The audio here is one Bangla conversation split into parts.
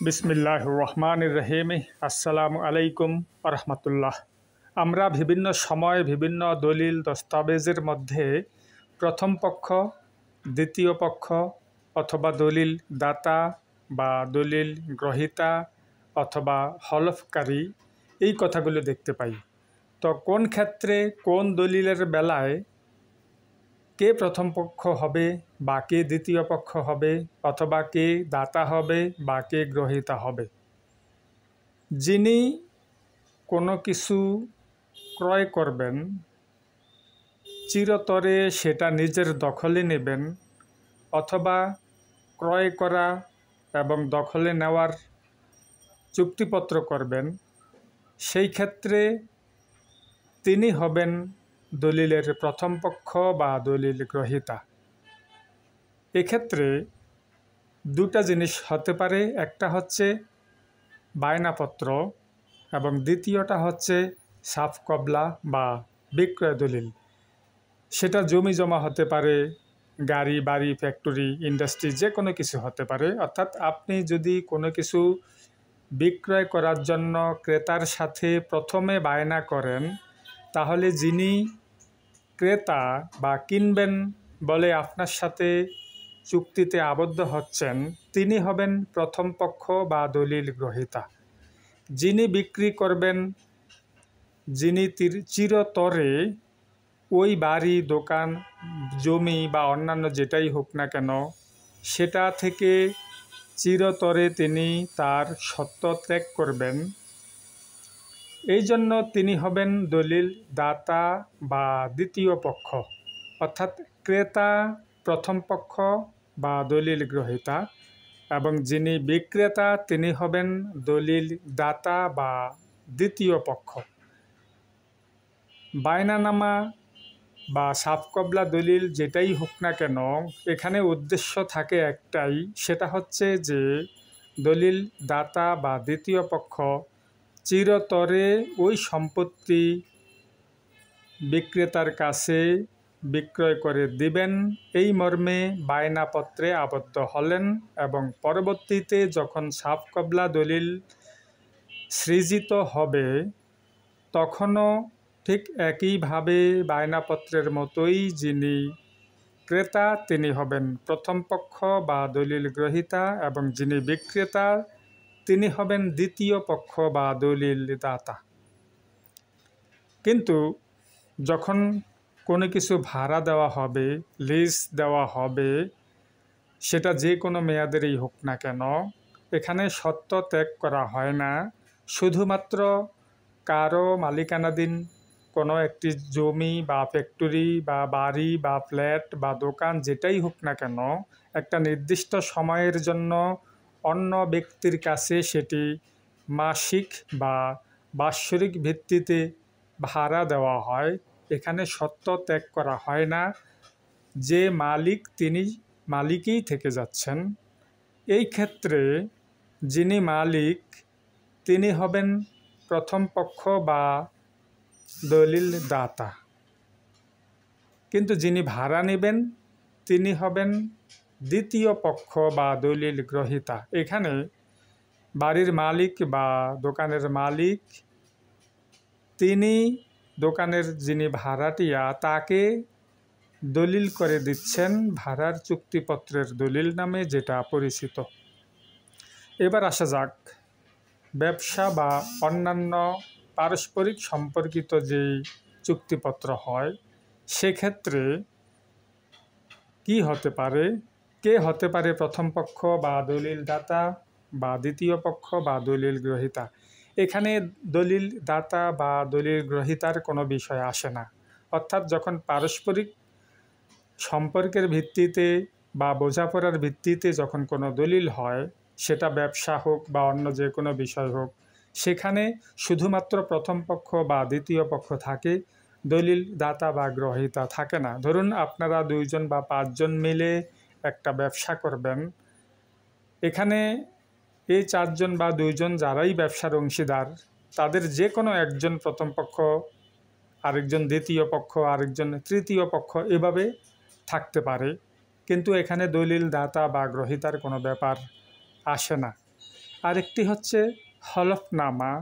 বিসমিল্লাহির রহমানির রহিম। আসসালামু আলাইকুম রহমতুল্লাহ। আমরা বিভিন্ন সময় বিভিন্ন দলিল দস্তাবেজের মধ্যে প্রথম পক্ষ, দ্বিতীয় পক্ষ অথবা দলিল দাতা বা দলিল গ্রহীতা অথবা হলফকারী এই কথাগুলো দেখতে পাই। তো কোন ক্ষেত্রে কোন দলিলের বেলায় কে প্রথম পক্ষ হবে বা কে দ্বিতীয় পক্ষ হবে অথবা কে দাতা হবে বা কে গ্রহীতা হবে। যিনি কোনো কিছু ক্রয় করবেন, চিরতরে সেটা নিজের দখলে নেবেন অথবা ক্রয় করা এবং দখলে নেওয়ার চুক্তিপত্র করবেন, সেই ক্ষেত্রে তিনি হবেন দলিলের প্রথম পক্ষ বা দলিল গ্রহীতা। এক্ষেত্রে দুটা জিনিস হতে পারে, একটা হচ্ছে বায়নাপত্র এবং দ্বিতীয়টা হচ্ছে সাফ কবলা বা বিক্রয় দলিল। সেটা জমি জমা হতে পারে, গাড়ি বাড়ি ফ্যাক্টরি ইন্ডাস্ট্রি যে কোনো কিছু হতে পারে। অর্থাৎ আপনি যদি কোনো কিছু বিক্রয় করার জন্য ক্রেতার সাথে প্রথমে বায়না করেন, তাহলে যিনি ক্রেতা বা কিনবেন বলে আপনার সাথে চুক্তিতে আবদ্ধ হচ্ছেন, তিনি হবেন প্রথম পক্ষ বা দলিল গ্রহীতা। যিনি বিক্রি করবেন, যিনি চিরতরে ওই বাড়ি দোকান জমি বা অন্যান্য যেটাই হোক না কেন সেটা থেকে চিরতরে তিনি তার সত্ত্ব ত্যাগ করবেন, এই জন্য তিনি হবেন দলিল দাতা বা দ্বিতীয় পক্ষ। অর্থাৎ ক্রেতা প্রথম পক্ষ বা দলিল গ্রহীতা এবং যিনি বিক্রেতা তিনি হবেন দলিল দাতা বা দ্বিতীয় পক্ষ। বায়নানামা বা সাফকবলা দলিল যেটাই হোক না কেন, এখানে উদ্দেশ্য থাকে একটাই, সেটা হচ্ছে যে দলিল দাতা বা দ্বিতীয় পক্ষ চিরতরে ওই সম্পত্তি বিক্রেতার কাছে বিক্রয় করে দিবেন, এই মর্মে বায়নাপত্রে আবদ্ধ হলেন এবং পরবর্তীতে যখন সাফকবলা দলিল সৃজিত হবে তখনও ঠিক একইভাবে বায়নাপত্রের মতোই যিনি ক্রেতা তিনি হবেন প্রথম পক্ষ বা দলিল গ্রহীতা এবং যিনি বিক্রেতা তিনি হবেন দ্বিতীয় পক্ষ বা দলিল দাতা। কিন্তু যখন কোনো কিছু ভাড়া দেওয়া হবে, লিজ দেওয়া হবে, সেটা যে কোনো মেয়াদেরই হোক না কেন, এখানে সত্ত্ব ত্যাগ করা হয় না। শুধুমাত্র কারো মালিকানাধীন কোনো একটি জমি বা ফ্যাক্টরি বা বাড়ি বা ফ্ল্যাট বা দোকান যেটাই হোক না কেন, একটা নির্দিষ্ট সময়ের জন্য অন্য ব্যক্তির কাছে সেটি মাসিক বা বাৎসরিক ভিত্তিতে ভাড়া দেওয়া হয়। এখানে সত্ত্ব ত্যাগ করা হয় না, যে মালিক তিনি মালিকই থেকে যাচ্ছেন। এই ক্ষেত্রে যিনি মালিক তিনি হবেন প্রথম পক্ষ বা দলিল দাতা, কিন্তু যিনি ভাড়া নেবেন তিনি হবেন দ্বিতীয় পক্ষ বা দলিল গ্রহীতা। এখানে বাড়ির মালিক বা দোকানের মালিক তিনি দোকানের যিনি ভাড়াটিয়া তাকে দলিল করে দিচ্ছেন ভাড়ার চুক্তিপত্রের দলিল নামে, যেটা পরিচিত। এবার আসা যাক ব্যবসা বা অন্যান্য পারস্পরিক সম্পর্কিত যেই চুক্তিপত্র হয়, সেক্ষেত্রে কি হতে পারে, কে হতে পারে প্রথম পক্ষ বা দলিল দাতা বা দ্বিতীয় পক্ষ বা দলিল গ্রহীতা। এখানে দলিল দাতা বা দলিল গ্রহীতার কোনো বিষয় আসে না। অর্থাৎ যখন পারস্পরিক সম্পর্কের ভিত্তিতে বা বোঝাপড়ার ভিত্তিতে যখন কোনো দলিল হয়, সেটা ব্যবসা হোক বা অন্য যে কোনো বিষয় হোক, সেখানে শুধুমাত্র প্রথম পক্ষ বা দ্বিতীয় পক্ষ থাকে, দলিল দাতা বা গ্রহীতা থাকে না। ধরুন আপনারা 2 জন বা 5 জন মিলে একটা ব্যবসা করবেন, এখানে এই 4 জন বা 2 জন যারাই ব্যবসার অংশীদার, তাদের যে কোনো একজন প্রথম পক্ষ, আরেকজন দ্বিতীয় পক্ষ, আরেকজন তৃতীয় পক্ষ এভাবে থাকতে পারে, কিন্তু এখানে দলিল দাতা বা গ্রহীতার কোনো ব্যাপার আসে না। আরেকটি হচ্ছে হলফনামা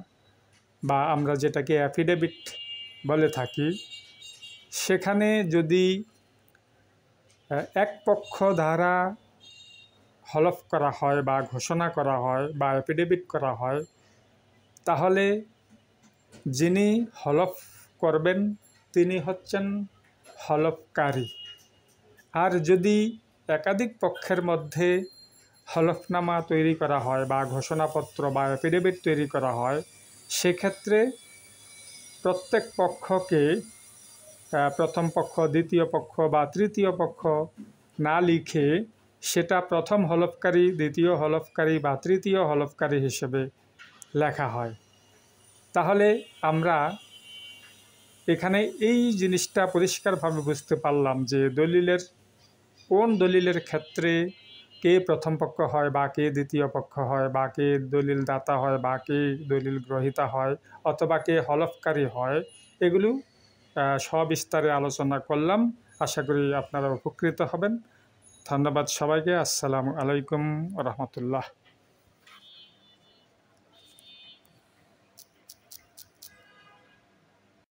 বা আমরা যেটাকে অ্যাফিডেভিট বলে থাকি। সেখানে যদি এক পক্ষ দ্বারা হলফ করা হয় বা ঘোষণা করা হয় বা অ্যাফিডেভিট করা হয়, তাহলে যিনি হলফ করবেন তিনি হচ্ছেন হলফকারী। আর যদি একাধিক পক্ষের মধ্যে হলফনামা তৈরি করা হয় বা ঘোষণাপত্র বা অ্যাফিডেভিট তৈরি করা হয়, সেক্ষেত্রে প্রত্যেক পক্ষকে প্রথম পক্ষ, দ্বিতীয় পক্ষ বা তৃতীয় পক্ষ না লিখে সেটা প্রথম হলফকারী, দ্বিতীয় হলফকারী বা তৃতীয় হলফকারী হিসেবে লেখা হয়। তাহলে আমরা এখানে এই জিনিসটা পরিষ্কারভাবে বুঝতে পারলাম যে কোন দলিলের ক্ষেত্রে কে প্রথম পক্ষ হয় বা কে দ্বিতীয় পক্ষ হয় বা কে দলিল দাতা হয় বা কে দলিল গ্রহীতা হয় অথবা কে হলফকারী হয়, এগুলো সবিস্তারে আলোচনা করলাম। আশা করি আপনারা উপকৃত হবেন। ধন্যবাদ সবাইকে। আসসালামু আলাইকুম ওয়া রাহমাতুল্লাহ।